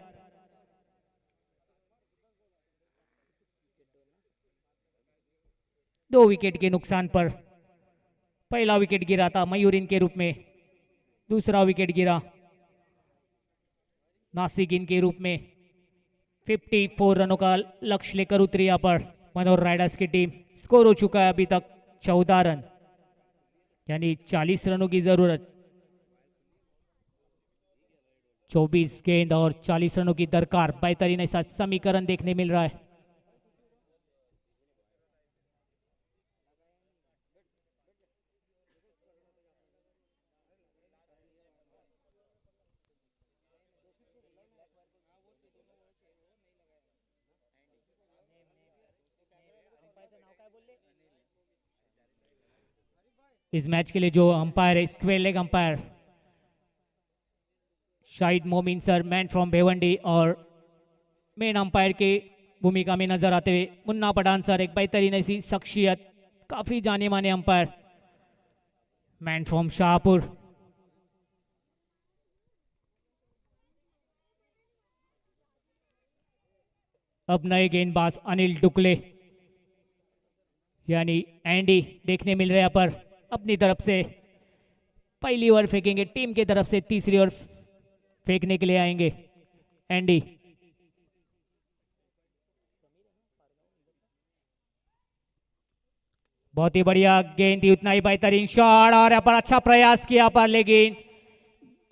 A: दो विकेट के नुकसान पर पहला विकेट गिरा था मयूरिन के रूप में, दूसरा विकेट गिरा नासिकिन के रूप में। 54 रनों का लक्ष्य लेकर उतरी यहाँ पर मनोहर राइडर्स की टीम। स्कोर हो चुका है अभी तक 14 रन, यानी 40 रनों की जरूरत। 24 गेंद और 40 रनों की दरकार। बेहतरीन ऐसा समीकरण देखने मिल रहा है। इस मैच के लिए जो अंपायर है, स्क्वेयर लेग अंपायर शाहिद मोमिन सर, मैन फ्रॉम भेवंडी, और मेन अंपायर की भूमिका में नजर आते हुए मुन्ना पठान सर, एक बेहतरीन ऐसी शख्सियत, काफी जाने माने अंपायर, मैन फ्रॉम शाहपुर। अब नए गेंदबाज अनिल डुकले यानी एंडी देखने मिल रहे हैं पर अपनी तरफ से पहली ओवर फेंकेंगे, टीम की तरफ से तीसरी ओवर फेंकने के लिए आएंगे एंडी। बहुत ही बढ़िया गेंद थी, उतना ही बेहतरीन शॉट और यहाँ पर अच्छा प्रयास किया पर लेकिन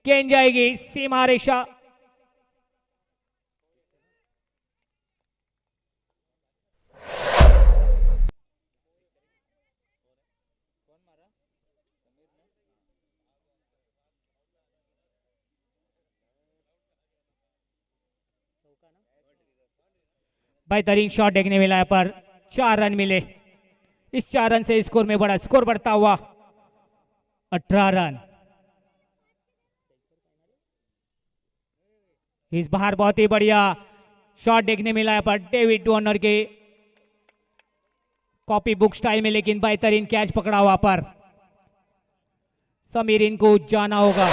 A: गेंद जाएगी सीमा रेखा। बेहतरीन शॉट देखने मिला है पर 4 रन मिले। इस 4 रन से स्कोर में बड़ा स्कोर बढ़ता हुआ 18 रन। इस बार बहुत ही बढ़िया शॉट देखने मिला है पर डेविड वार्नर के कॉपी बुक स्टाइल में, लेकिन बेहतरीन कैच पकड़ा हुआ पर समीर इनको जाना होगा।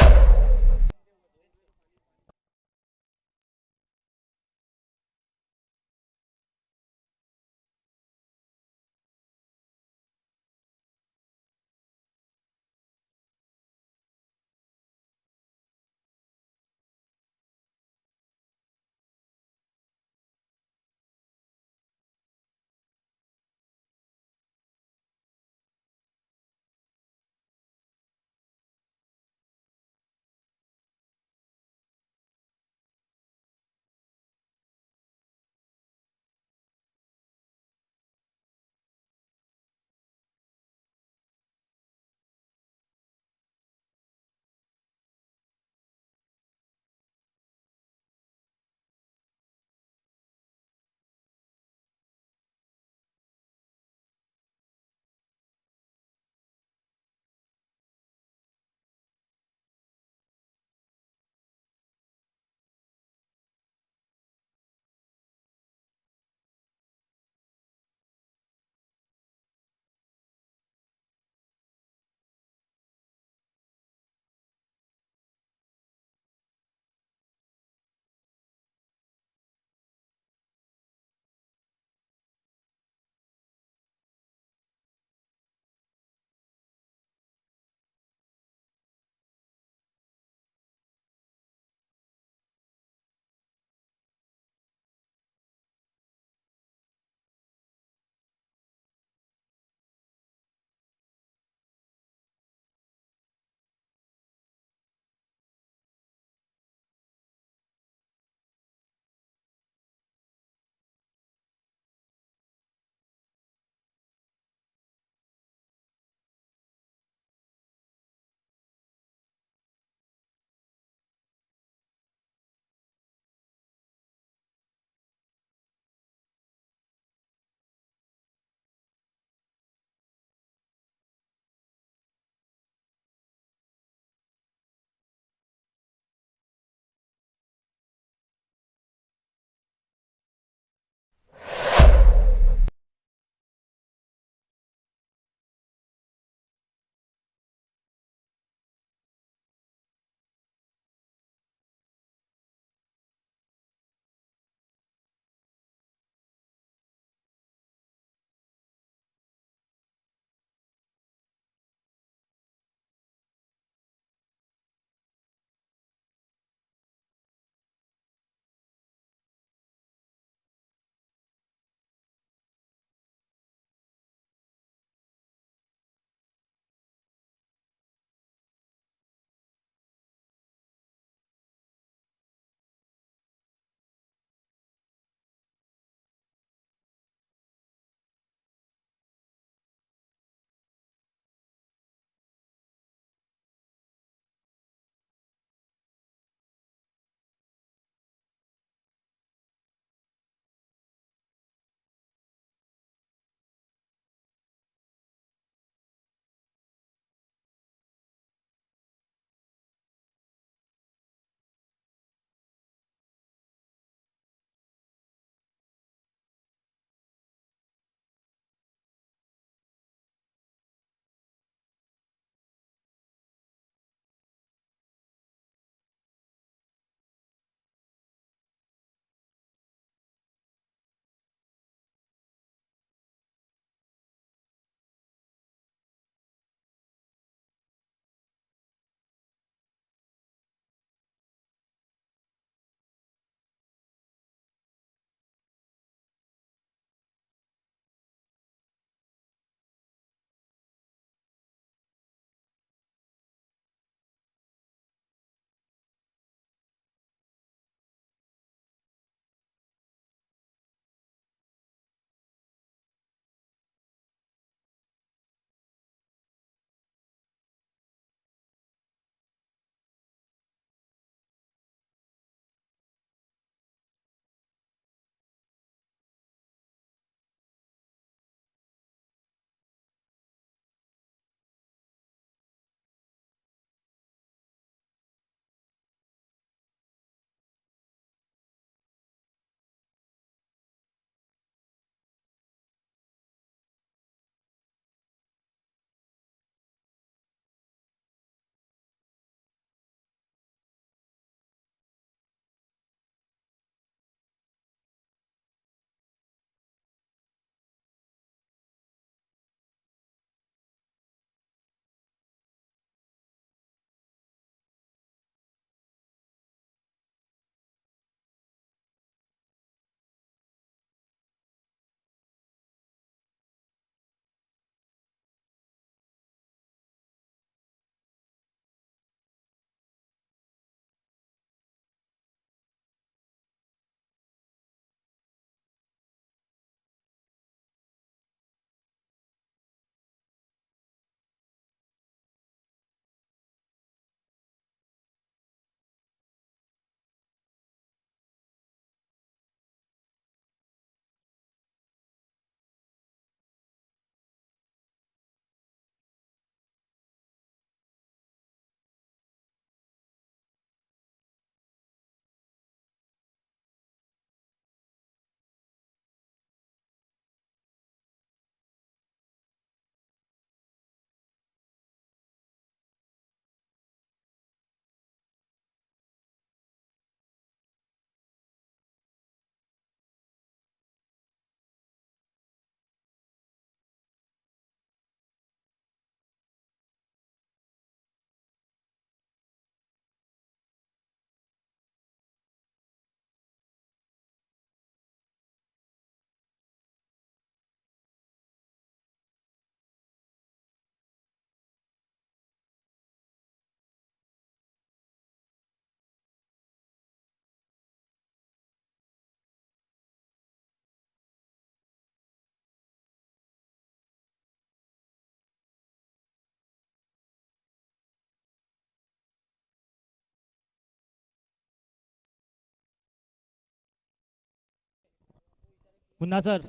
A: Munna sir.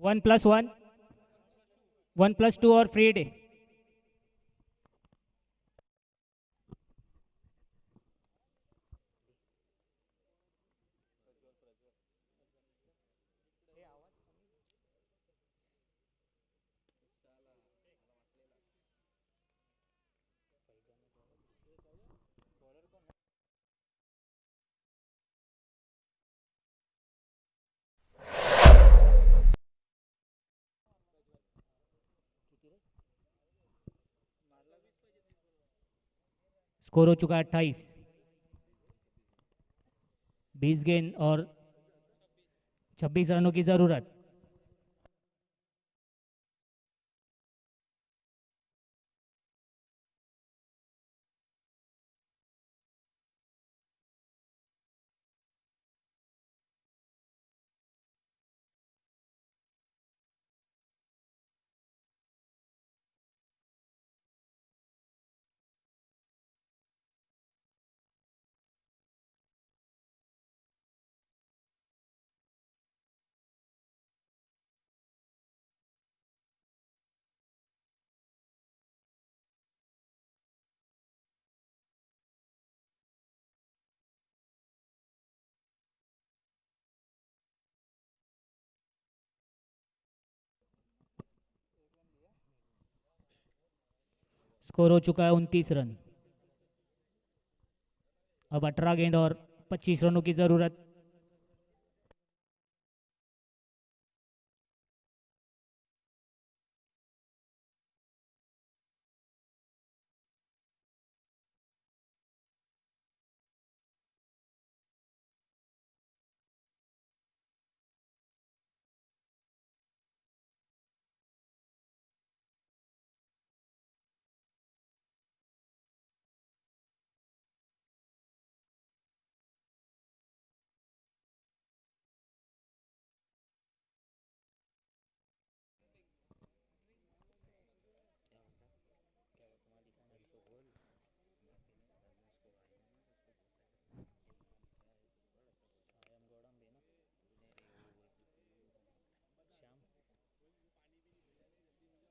A: One plus one. 1+2 और फ्री डे. स्कोर हो चुका है 28. 20 गेंद और 26 रनों की जरूरत. स्कोर हो चुका है 29 रन. अब 18 गेंद और 25 रनों की जरूरत.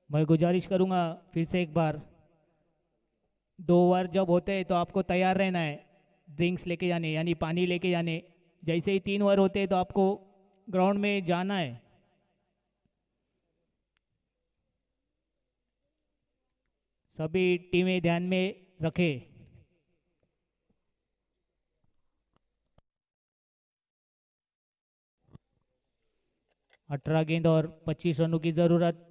A: मैं गुजारिश करूंगा फिर से एक बार, 2 ओवर जब होते हैं तो आपको तैयार रहना है. ड्रिंक्स लेके जाने यानी पानी लेके जाने. जैसे ही 3 ओवर होते हैं तो आपको ग्राउंड में जाना है. सभी टीमें ध्यान में रखें. अठारह गेंद और 25 रनों की जरूरत.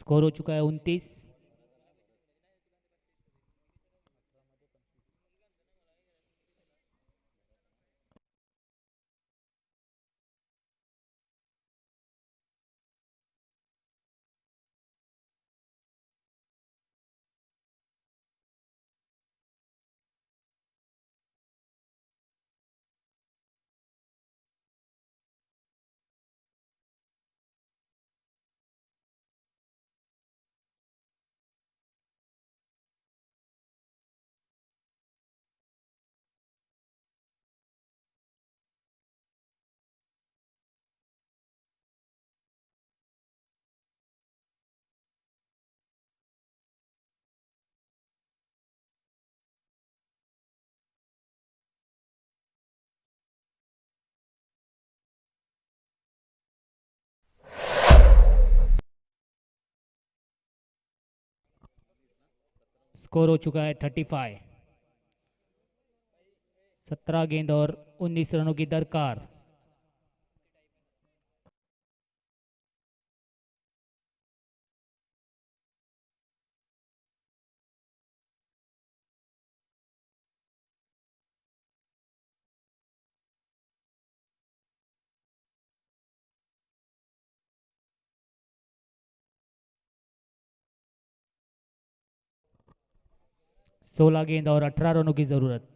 A: स्कोर हो चुका है 29. स्कोर हो चुका है 35। 17 गेंद और 19 रनों की दरकार। सोलह गेंद और 18 रनों की जरूरत।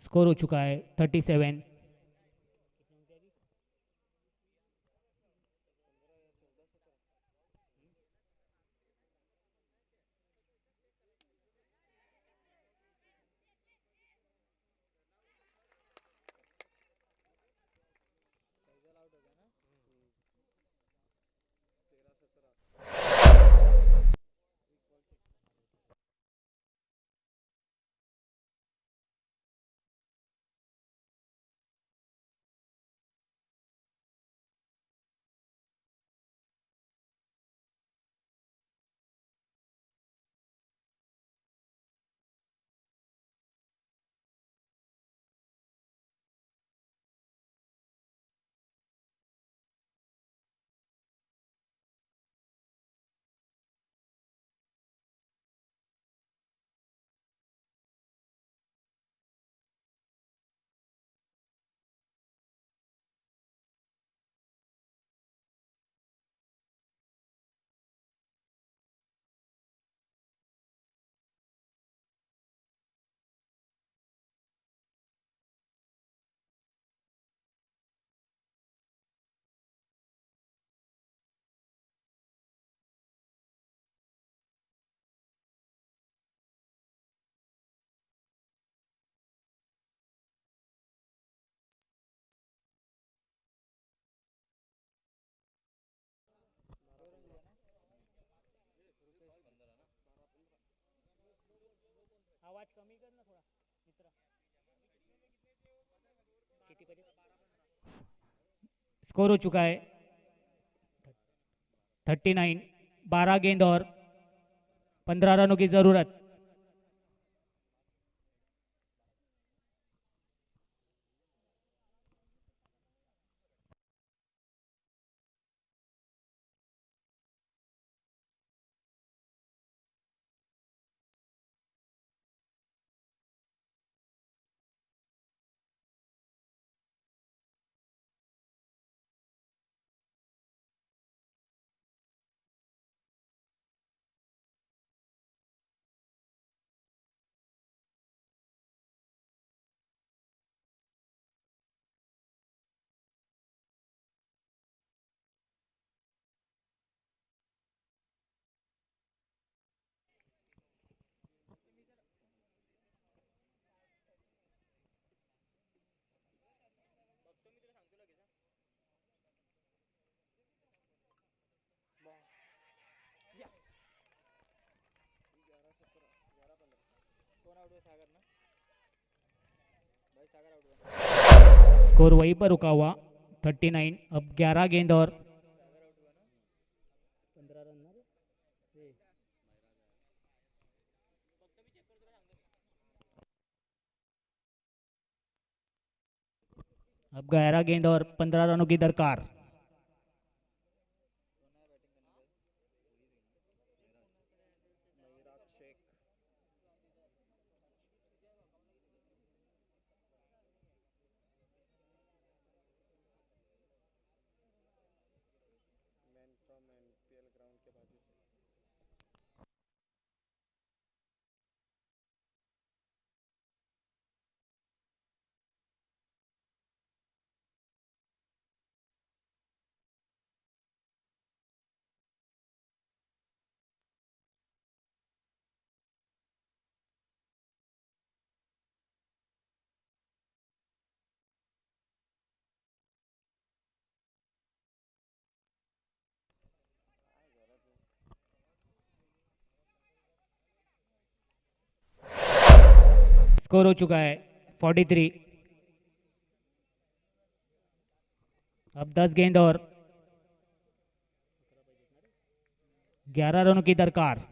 A: स्कोर हो चुका है 37। आवाज कमी कर ना थोड़ा मित्र। स्कोर हो चुका है 39। 12 गेंद और 15 रनों की जरूरत। स्कोर वहीं पर रुका हुआ 39। अब 11 गेंद और अब 11 गेंद और 15 रनों की दरकार। स्कोर हो चुका है 43। अब 10 गेंद और 11 रनों की दरकार।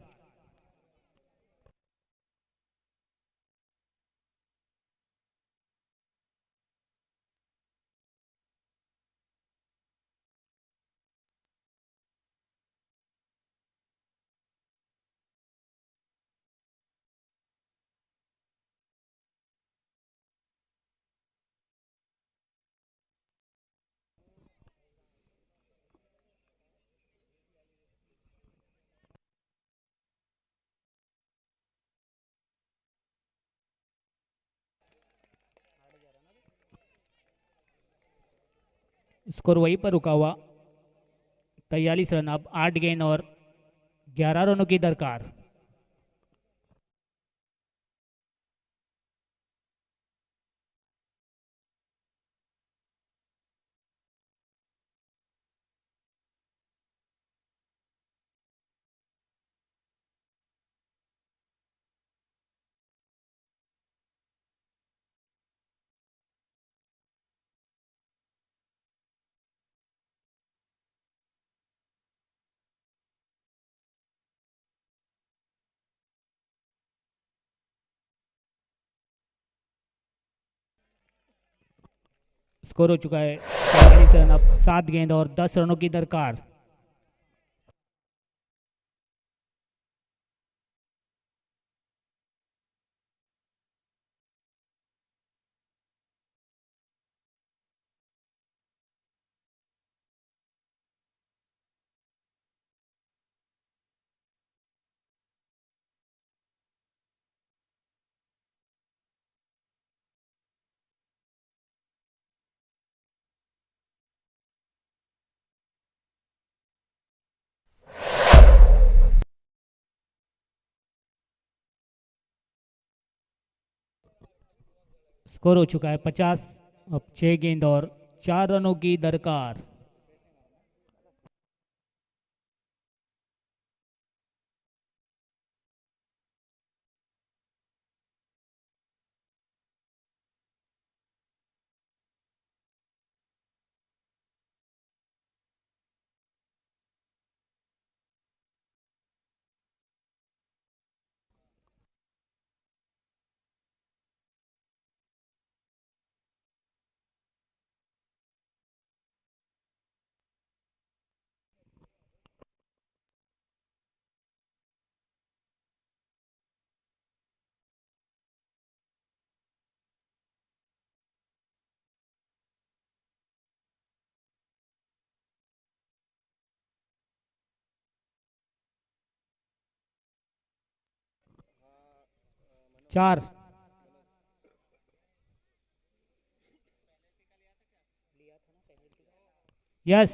A: स्कोर वहीं पर रुका हुआ 43 रन। अब 8 गेंद और 11 रनों की दरकार। स्कोर हो चुका है 45 रन। अब 7 गेंद और 10 रनों की दरकार। स्कोर हो चुका है 50। अब 6 गेंद और 4 रनों की दरकार। चार। यस